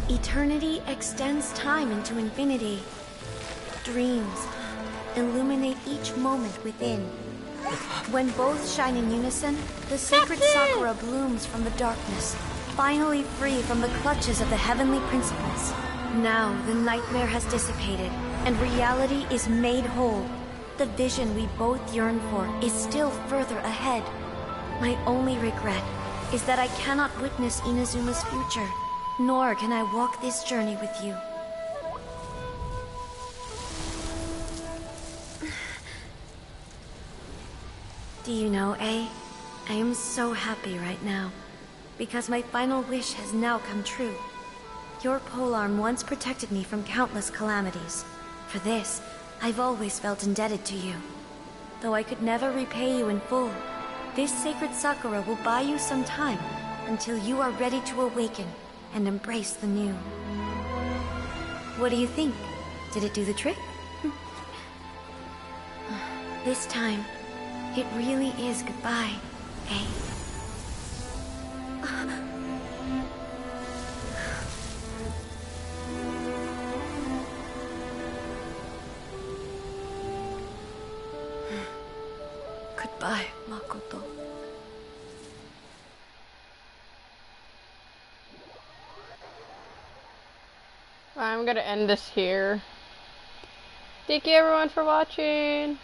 Eternity extends time into infinity. Dreams illuminate each moment within. When both shine in unison, the sacred Sakura blooms from the darkness, finally free from the clutches of the heavenly principles. Now the nightmare has dissipated, and reality is made whole. The vision we both yearn for is still further ahead. My only regret is that I cannot witness Inazuma's future, nor can I walk this journey with you. Do you know, A? I am so happy right now, because my final wish has now come true. Your polearm once protected me from countless calamities. For this, I've always felt indebted to you. Though I could never repay you in full, this sacred Sakura will buy you some time until you are ready to awaken and embrace the new. What do you think? Did it do the trick? This time, it really is goodbye, eh? Goodbye, Makoto. I'm gonna end this here. Thank you everyone for watching.